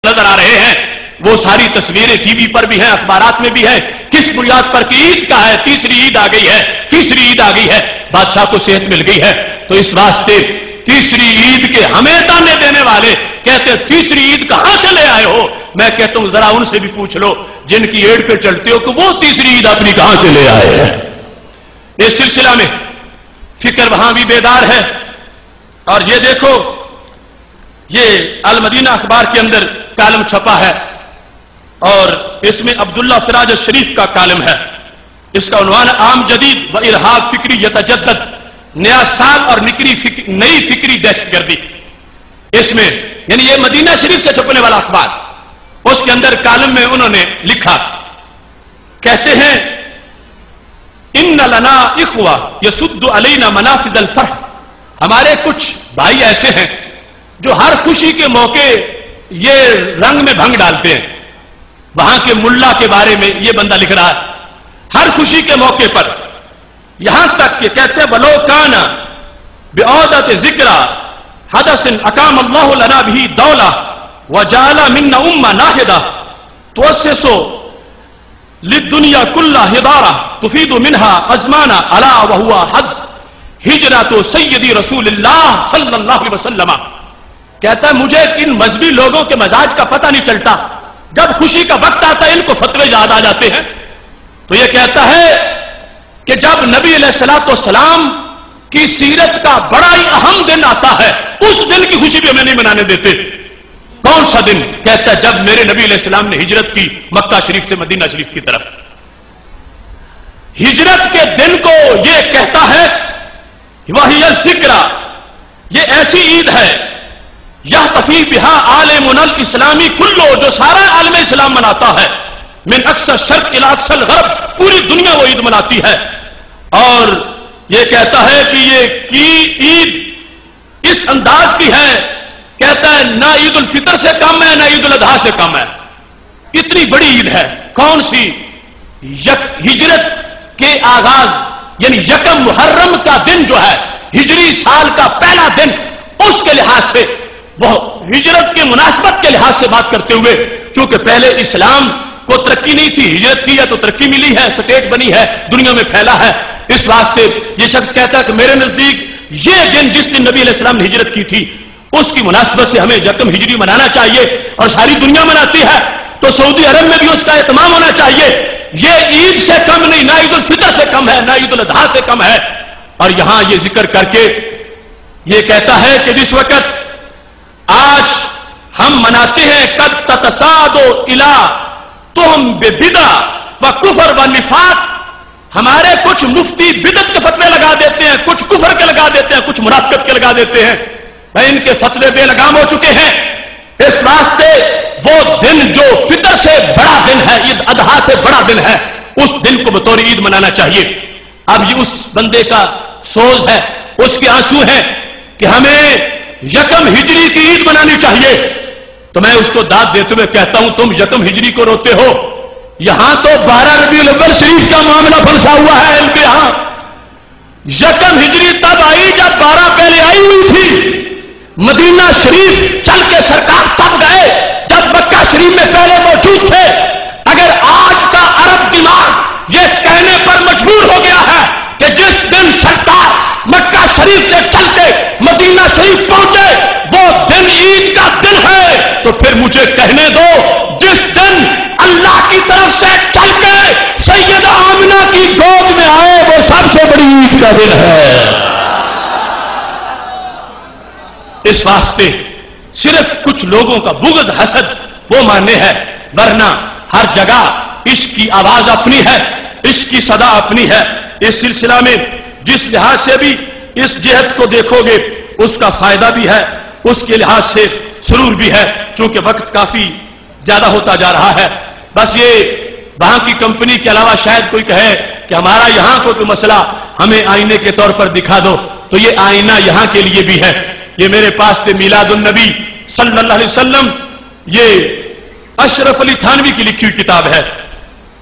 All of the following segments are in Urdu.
نظر آ رہے ہیں، وہ ساری تصویریں ٹی وی پر بھی ہیں، اخبارات میں بھی ہیں. کس بنیاد پر کہ عید کا ہے، تیسری عید آ گئی ہے، تیسری عید آ گئی ہے، بادشاہ کو صحت مل گئی ہے. تو اس واسطے تیسری عید کے ہمیں تانے دینے والے کہتے ہیں تیسری عید کہاں سے لے آئے ہو. میں کہتا ہوں ذرا ان سے بھی پوچھ لو جن کی ایڑ پہ چلتے ہو کہ وہ تیسری عید اپنی کہاں سے لے آئے ہیں. اس سلسلہ میں فکر وہاں بھی بیدار ہے. اور یہ دیکھو، یہ المدینہ اخبار کے اندر کالم چھپا ہے اور اس میں عبداللہ فراج شریف کا کالم ہے. اس کا عنوان عام جدید و ارہاب فکری یتجدد، نیا سال اور نئی فکری دہشت گردی. اس میں یعنی یہ مدینہ شریف سے چھپنے والا اخبار، اس کے اندر کالم میں انہوں نے لکھا، کہتے ہیں ان لنا اخوہ یسد علینا منافذ الفرح. ہمارے کچھ بھائی ایسے ہیں جو ہر خوشی کے موقع یہ رنگ میں بھنگ ڈالتے ہیں. وہاں کے ملا کے بارے میں یہ بندہ لکھ رہا ہے، ہر خوشی کے موقع پر، یہاں تک کہ کہتے ہیں بلو کانا بعودت ذکر حدث اقام اللہ لنا بھی دولہ وجعل منا امہ ناہدہ توسسو للدنیا کلہ ہدارہ تفید منہا ازمانہ الا وہوا حج ہجرت سیدی رسول اللہ صلی اللہ علیہ وسلم. کہتا ہے مجھے ان مذہبی لوگوں کے مزاج کا پتہ نہیں چلتا، جب خوشی کا وقت آتا ہے ان کو فتوے یاد آ جاتے ہیں. تو یہ کہتا ہے کہ جب نبی علیہ الصلوۃ والسلام کی سیرت کا بڑا ہی اہم دن آتا ہے، اس دن کی خوشی بھی ہمیں نہیں منانے دیتے. کون سا دن؟ کہتا ہے جب میرے نبی علیہ السلام نے ہجرت کی مکہ شریف سے مدینہ شریف کی طرف. ہجرت کے دن کو یہ کہتا ہے وہی الذکر، یہ ایسی عید ہے یہ تفی بہا عالمنا الاسلامی کلو، جو سارا عالم اسلام مناتا ہے، من اکثر شرق الی اکثر غرب، پوری دنیا وہ عید مناتی ہے. اور یہ کہتا ہے کہ یہ کی عید اس انداز کی ہے، کہتا ہے نہ عید الفطر سے کم ہے نہ عید الاضحیٰ سے کم ہے، اتنی بڑی عید ہے. کون سی؟ ہجرت کے آغاز یعنی یکم محرم کا دن جو ہے، ہجری سال کا پہلا دن، اس کے لحاظ سے وہ ہجرت کی مناسبت کے لحاظ سے بات کرتے ہوئے، چونکہ پہلے اسلام کو ترقی نہیں تھی، ہجرت کی ہے تو ترقی ملی ہے، سٹیٹ بنی ہے، دنیا میں پھیلا ہے. اس واسطے یہ شخص کہتا ہے کہ میرے نزدیک یہ دن جس دن نبی علیہ السلام نے ہجرت کی تھی اس کی مناسبت سے ہمیں یکم ہجری منانا چاہیے، اور ساری دنیا مناتی ہے تو سعودی عرب میں بھی اس کا اہتمام ہونا چاہیے. یہ عید سے کم نہیں، نہ عید الفطر سے کم ہے نہ عید الاضحیٰ سے کم ہے. اور یہاں یہ ذکر کر کے یہ کہتا ہے کہ جس وقت آج ہم مناتے ہیں قد تتصادو الی تہم ببدع و کفر و نفاق، ہمارے کچھ مفتی بدعت کے فتوے لگا دیتے ہیں، کچھ کفر کے لگا دیتے ہیں، کچھ منافقت کے لگا دیتے ہیں. بھائی ان کے فتوے بے لگام ہو چکے ہیں. اس واسطے وہ دن جو فطر سے بڑا دن ہے، عید اضحیٰ سے بڑا دن ہے، اس دن کو بطور عید منانا چاہیے. اب یہ اس بندے کا سوز ہے، اس کے آنسو ہیں کہ ہمیں یکم ہجری کی عید منانی چاہیے. تو میں اس کو داد دیتے ہوئے کہتا ہوں تم یکم ہجری کو روتے ہو، یہاں تو 12 ربیع الاول شریف کا معاملہ پھنسا ہوا ہے ان کے یہاں. یکم ہجری تب آئی جب 12 پہلے آئی ہوئی تھی. مدینہ شریف چل کے سرکار تب گئے جب مکہ شریف میں پہلے موجود تھے. اگر آج کا عرب دماغ یہ کہنے پر مجبور ہو گیا ہے کہ جس دن سرکار مکہ شریف سے چل کے مدینہ شریف پہنچے وہ دن عید کا دن ہے، تو پھر مجھے کہنے دو جس دن اللہ کی طرف سے چل کے سیدہ آمنہ کی گود میں آئے وہ سب سے بڑی عید کا دن ہے. اس واسطے صرف کچھ لوگوں کا بغض حسد وہ ماننے ہے، ورنہ ہر جگہ عشق کی آواز اپنی ہے، عشق کی صدا اپنی ہے. اس سلسلہ میں جس لحاظ سے بھی اس جہت کو دیکھو گے اس کا فائدہ بھی ہے، اس کے لحاظ سے سرور بھی ہے، چونکہ وقت کافی زیادہ ہوتا جا رہا ہے. بس یہ وہاں کی کمپنی کے علاوہ شاید کوئی کہے کہ ہمارا یہاں کو کوئی مسئلہ ہمیں آئینے کے طور پر دکھا دو، تو یہ آئینہ یہاں کے لیے بھی ہے. یہ میرے پاس سے میلاد النبی صلی اللہ علیہ وسلم، یہ اشرف علی تھانوی کی لکھی ہوئی کتاب ہے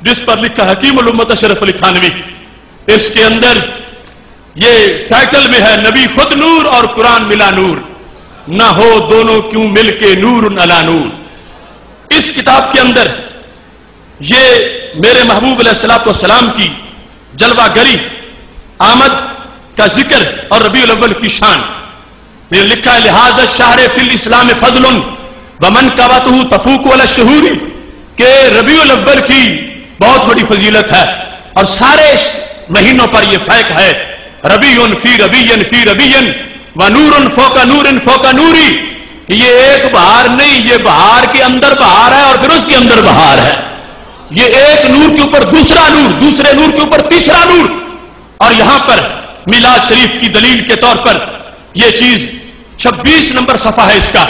جس پر لکھا حکیم الامت اشرف علی تھانوی. اس کے اندر یہ ٹائٹل میں ہے نبی خود نور اور قرآن ملا نور، نہ ہو دونوں کیوں مل کے نور علی نور. اس کتاب کے اندر یہ میرے محبوب علیہ الصلوۃ والسلام کی جلوہ گری آمد کا ذکر اور ربیع الاول کی شان میں لکھا ہے، لہذا شہر فی الاسلام فضل ومنقبتہ تفوق علی الشہور، کہ ربیع الاول کی بہت بڑی فضیلت ہے اور سارے مہینوں پر یہ فائق ہے، ربیع فی ربیع فی ربیع ونور فوق نور فوق نوری، کہ یہ ایک بہار نہیں، یہ بہار کے اندر بہار ہے اور پھر اس کے اندر بہار ہے، یہ ایک نور کے اوپر دوسرا نور، دوسرے نور کے اوپر تیسرا نور۔ اور یہاں پر میلاد شریف کی دلیل کے طور پر یہ چیز 26 نمبر صفحہ ہے، اس کا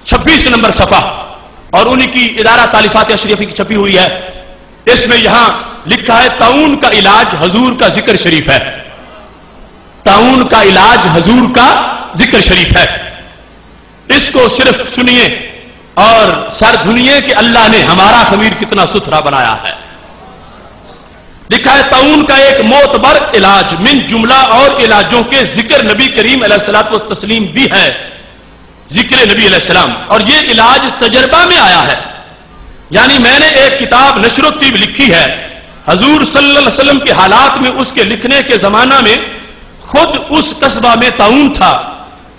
26 نمبر صفحہ، اور انہی کی ادارہ تالیفات اشرفی کی چھپی ہوئی ہے۔ اس میں یہاں لکھا ہے طاعون کا علاج حضور کا ذکر شریف ہے، طاعون کا علاج حضور کا ذکر شریف ہے۔ اس کو صرف سنیے اور سر دھنیے کہ اللہ نے ہمارا خمیر کتنا ستھرا بنایا ہے۔ لکھا ہے طاعون کا ایک معتبر علاج من جملہ اور علاجوں کے ذکر نبی کریم علیہ الصلوۃ والتسلیم بھی ہے، ذکر نبی علیہ السلام، اور یہ علاج تجربہ میں آیا ہے۔ یعنی میں نے ایک کتاب نشر الطب لکھی ہے، حضور صلی اللہ علیہ وسلم کے حالات میں اس کے لکھنے کے زمانہ میں خود اس قصبہ میں طاعون تھا،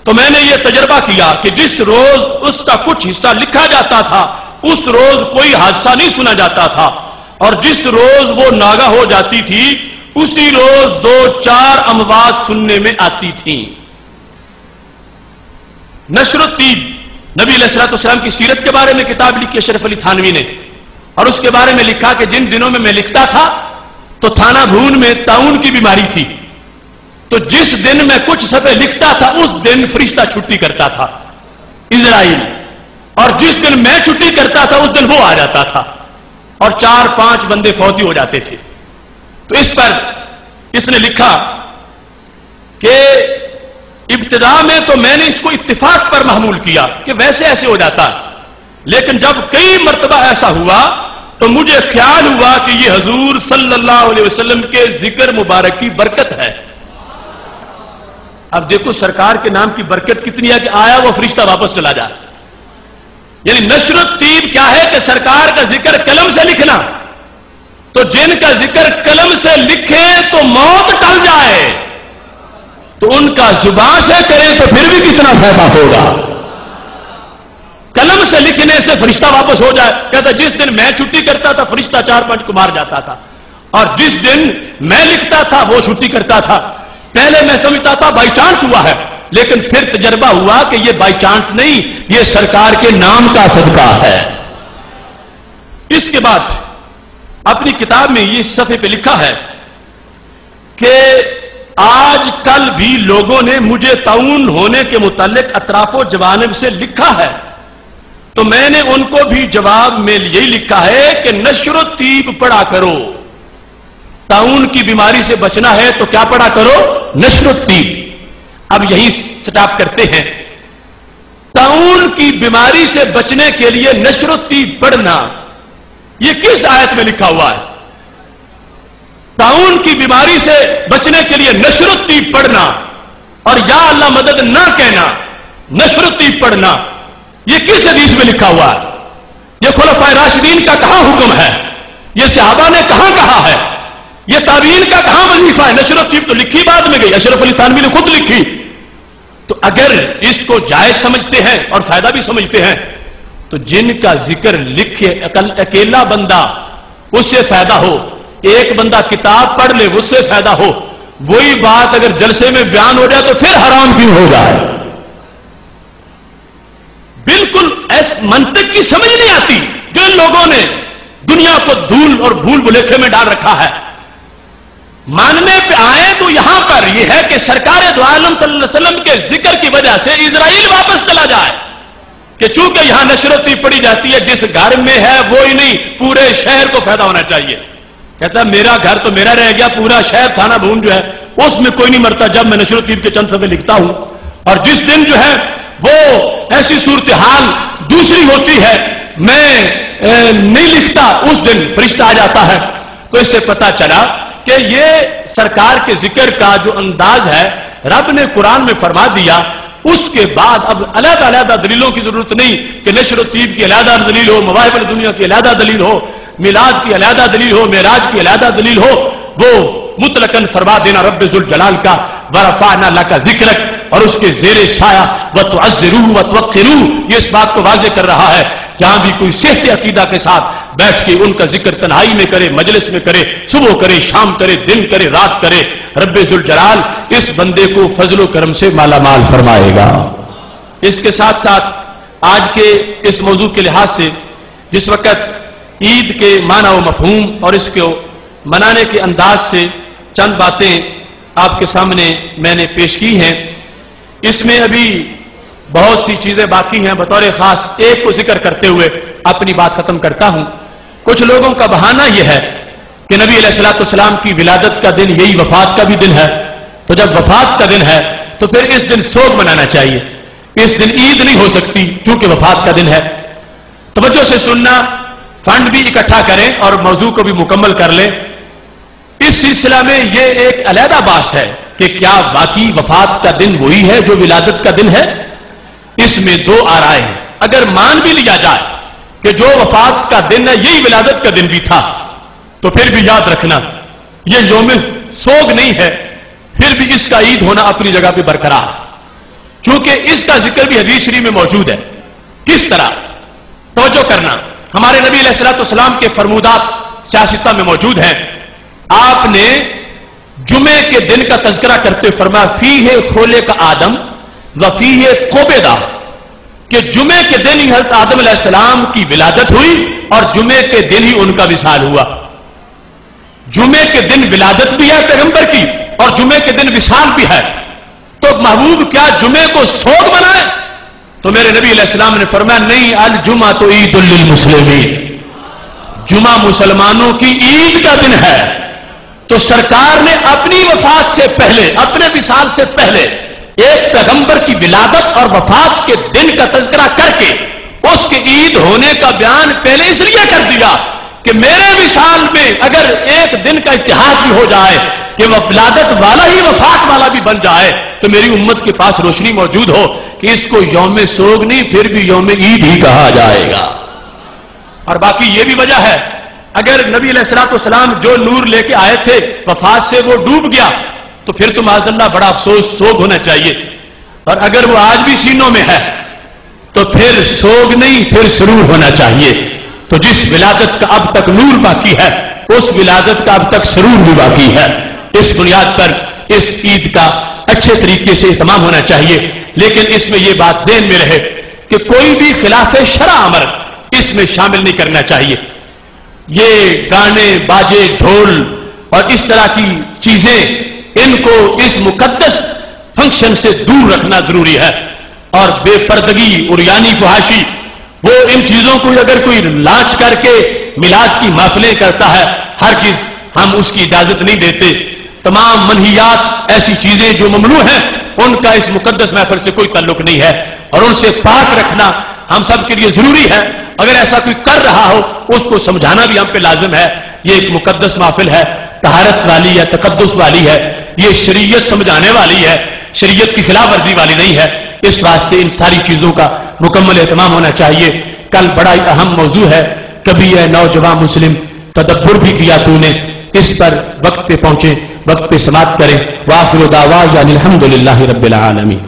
تو میں نے یہ تجربہ کیا کہ جس روز اس کا کچھ حصہ لکھا جاتا تھا اس روز کوئی حادثہ نہیں سنا جاتا تھا، اور جس روز وہ ناگہ ہو جاتی تھی اسی روز 2-4 اموات سننے میں آتی تھیں۔ نشر الطب نبی علیہ الصلوۃ والسلام کی سیرت کے بارے میں کتاب لکھی اشرف علی تھانوی نے، اور اس کے بارے میں لکھا کہ جن دنوں میں لکھتا تھا تو تھانہ بھون میں طاعون کی بیماری تھی، تو جس دن میں کچھ صفحے لکھتا تھا اس دن فرشتہ چھٹی کرتا تھا اسرائیل، اور جس دن میں چھٹی کرتا تھا اس دن وہ آ جاتا تھا، اور 4-5 بندے فوتی ہو جاتے تھے۔ تو اس پر اس نے لکھا کہ ابتدا میں تو میں نے اس کو اتفاق پر محمول کیا کہ ویسے ایسے ہو جاتا، لیکن جب کئی مرتبہ ایسا ہوا تو مجھے خیال ہوا کہ یہ حضور صلی اللہ علیہ وسلم کے ذکر مبارک کی برکت ہے۔ اب دیکھو سرکار کے نام کی برکت کتنی ہے کہ آیا وہ فرشتہ واپس چلا جائے۔ یعنی نشر الطب کیا ہے کہ سرکار کا ذکر قلم سے لکھنا، تو جن کا ذکر قلم سے لکھے تو موت ٹل جائے، تو ان کا زبان سے کریں تو پھر بھی کتنا فائدہ ہوگا۔ قلم سے لکھنے سے فرشتہ واپس ہو جائے، کہتا جس دن میں چھٹی کرتا تھا فرشتہ 4-5 کو مار جاتا تھا، اور جس دن میں لکھتا تھا وہ چھٹی کرتا تھا۔ پہلے میں سمجھتا تھا بائی چانس ہوا ہے، لیکن پھر تجربہ ہوا کہ یہ بائی چانس نہیں، یہ سرکار کے نام کا صدقہ ہے۔ اس کے بعد اپنی کتاب میں یہ صفحے پہ لکھا ہے کہ آج کل بھی لوگوں نے مجھے طاعون ہونے کے متعلق اطراف و جوانب سے لکھا ہے، تو میں نے ان کو بھی جواب میں یہی لکھا ہے کہ نشر الطب پڑھا کرو، طاعون کی بیماری سے بچنا ہے تو کیا پڑھا کرو؟ نشر الطب۔ اب یہی سٹاپ کرتے ہیں، طاعون کی بیماری سے بچنے کے لیے نشر الطب پڑھنا یہ کس آیت میں لکھا ہوا ہے؟ طاعون کی بیماری سے بچنے کے لیے نشر الطب پڑھنا اور یا اللہ مدد نہ کہنا، نشر الطب پڑھنا، یہ کس حدیث میں لکھا ہوا ہے؟ یہ خلفائے راشدین کا کہاں حکم ہے؟ یہ صحابہ نے کہاں کہا ہے؟ یہ تابعین کا کہاں وظیفہ ہے؟ نشر الطب تو لکھی بعد میں گئی، اشرف علی تھانوی نے خود لکھی۔ تو اگر اس کو جائز سمجھتے ہیں اور فائدہ بھی سمجھتے ہیں تو جن کا ذکر لکھے اکیلا بندہ اس سے فائدہ ہو، ایک بندہ کتاب پڑھ لے اس سے فائدہ ہو، وہی بات اگر جلسے میں بیان ہو جائے تو پھر حرام کیوں ہو جائے؟ بالکل ایس منطق کی سمجھ نہیں آتی جو ان لوگوں نے دنیا کو دھول اور بھول بھلیکھے میں ڈال رکھا ہے۔ ماننے پہ آئے تو یہاں پر یہ ہے کہ سرکار دو عالم صلی اللہ علیہ وسلم کے ذکر کی وجہ سے اسرائیل واپس چلا جائے، کہ چونکہ یہاں نشر الطب پڑھی جاتی ہے، جس گھر میں ہے وہی نہیں پورے شہر کو فائدہ ہونا چاہیے۔ کہتا ہے میرا گھر تو میرا رہ گیا، پورا شہر تھانہ بھون جو ہے اس میں کوئی نہیں مرتا جب میں نشر الطب کے چند صفحے لکھتا ہوں، اور جس دن جو ہے وہ ایسی صورتحال دوسری ہوتی ہے میں نہیں لکھتا اس دن فرشتہ آ جاتا ہے۔ تو اس سے پتا چلا کہ یہ سرکار کے ذکر کا جو انداز ہے، رب نے قرآن میں فرما دیا اس کے بعد اب علیحدہ علیحدہ دلیلوں کی ضرورت نہیں کہ نشر و طیب کی علیحدہ دلیل ہو، مواہب الدنیا کی علیحدہ دلیل ہو، میلاد کی علیحدہ دلیل ہو، معراج کی علیحدہ دلیل ہو، وہ مطلقاً فرما دینا رب ذوالجلال کا ورفعنا لک ذکرک اور اس کے زیر سایہ وتعزروہ وتوقروہ، یہ اس بات کو واضح کر رہا ہے جہاں بھی کوئی صحت عقیدہ کے ساتھ بیٹھ کے ان کا ذکر تنہائی میں کرے، مجلس میں کرے، صبح کرے، شام کرے، دن کرے، رات کرے، رب ذوالجلال اس بندے کو فضل و کرم سے مالا مال فرمائے گا۔ اس کے ساتھ ساتھ آج کے اس موضوع کے لحاظ سے جس وقت عید کے معنی و مفہوم اور اس کو منانے کے انداز سے چند باتیں آپ کے سامنے میں نے پیش کی ہیں، اس میں ابھی بہت سی چیزیں باقی ہیں، بطور خاص ایک کو ذکر کرتے ہوئے اپنی بات ختم کرتا ہوں۔ کچھ لوگوں کا بہانہ یہ ہے کہ نبی علیہ الصلوۃ والسلام کی ولادت کا دن یہی وفات کا بھی دن ہے، تو جب وفات کا دن ہے تو پھر اس دن سوگ منانا چاہیے، اس دن عید نہیں ہو سکتی کیونکہ وفات کا دن ہے۔ توجہ سے سننا، فنڈ بھی اکٹھا کریں اور موضوع کو بھی مکمل کر لیں۔ اس سلسلہ میں یہ ایک علیحدہ بحث ہے کہ کیا واقعی وفات کا دن وہی ہے جو ولادت کا دن ہے؟ اس میں دو آرائیں ہیں۔ اگر مان بھی لیا جائے کہ جو وفات کا دن ہے یہی ولادت کا دن بھی تھا، تو پھر بھی یاد رکھنا یہ یوم سوگ نہیں ہے، پھر بھی اس کا عید ہونا اپنی جگہ پہ برقرار ہے، چونکہ اس کا ذکر بھی حدیث شریف میں موجود ہے۔ کس طرح؟ توجہ کرنا، ہمارے نبی علیہ الصلوۃ والسلام کے فرمودات سیاستہ میں موجود ہیں۔ آپ نے جمعے کے دن کا تذکرہ کرتے فرمایا فیہ خلق آدم و فیہ قبض، کہ جمعے کے دن ہی حضرت آدم علیہ السلام کی ولادت ہوئی اور جمعے کے دن ہی ان کا وصال ہوا۔ جمعے کے دن ولادت بھی ہے پیغمبر کی اور جمعے کے دن وصال بھی ہے، تو محبوب کیا جمعے کو سوگ منائے؟ تو میرے نبی علیہ السلام نے فرمایا نہیں، الجمعہ تو عید للمسلمین، جمعہ مسلمانوں کی عید کا دن ہے۔ تو سرکار نے اپنی وفات سے پہلے، اپنے وصال سے پہلے ایک پیغمبر کی ولادت اور وفات کے دن کا تذکرہ کر کے اس کے عید ہونے کا بیان پہلے اس لیے کر دیا کہ میرے وصال میں اگر ایک دن کا اتحاد بھی ہو جائے کہ وہ ولادت والا ہی وفات والا بھی بن جائے تو میری امت کے پاس روشنی موجود ہو کہ اس کو یوم سوگ نہیں پھر بھی یوم عید ہی کہا جائے گا۔ اور باقی یہ بھی وجہ ہے، اگر نبی علیہ الصلوۃ والسلام جو نور لے کے آئے تھے وفات سے وہ ڈوب گیا تو پھر تو معاذ اللہ بڑا افسوس، سوگ ہونا چاہیے، اور اگر وہ آج بھی سینوں میں ہے تو پھر سوگ نہیں پھر سرور ہونا چاہیے۔ تو جس ولادت کا اب تک نور باقی ہے اس ولادت کا اب تک سرور بھی باقی ہے، اس بنیاد پر اس عید کا اچھے طریقے سے اہتمام ہونا چاہیے۔ لیکن اس میں یہ بات ذہن میں رہے کہ کوئی بھی خلاف شرع امر اس میں شامل نہیں کرنا چاہیے۔ یہ گانے باجے ڈھول اور اس طرح کی چیزیں ان کو اس مقدس فنکشن سے دور رکھنا ضروری ہے، اور بے پردگی عریانی فحاشی وہ ان چیزوں کو اگر کوئی لانچ کر کے میلاد کی محفلیں کرتا ہے ہر چیز ہم اس کی اجازت نہیں دیتے۔ تمام منہیات ایسی چیزیں جو ممنوع ہیں ان کا اس مقدس محفل سے کوئی تعلق نہیں ہے اور ان سے پاک رکھنا ہم سب کے لیے ضروری ہے۔ اگر ایسا کوئی کر رہا ہو اس کو سمجھانا بھی ہم پہ لازم ہے۔ یہ ایک مقدس محفل ہے، طہارت والی ہے، تقدس والی ہے، یہ شریعت سمجھانے والی ہے، شریعت کی خلاف ورزی والی نہیں ہے۔ اس واسطے ان ساری چیزوں کا مکمل اہتمام ہونا چاہیے۔ کل بڑا ہی اہم موضوع ہے، کبھی اے نوجوان مسلم تدبر بھی کیا تو نے، اس پر وقت پہ پہنچے، وقت پہ سماعت کریں۔ وآخر دعوانا الحمدللہ رب العالمین۔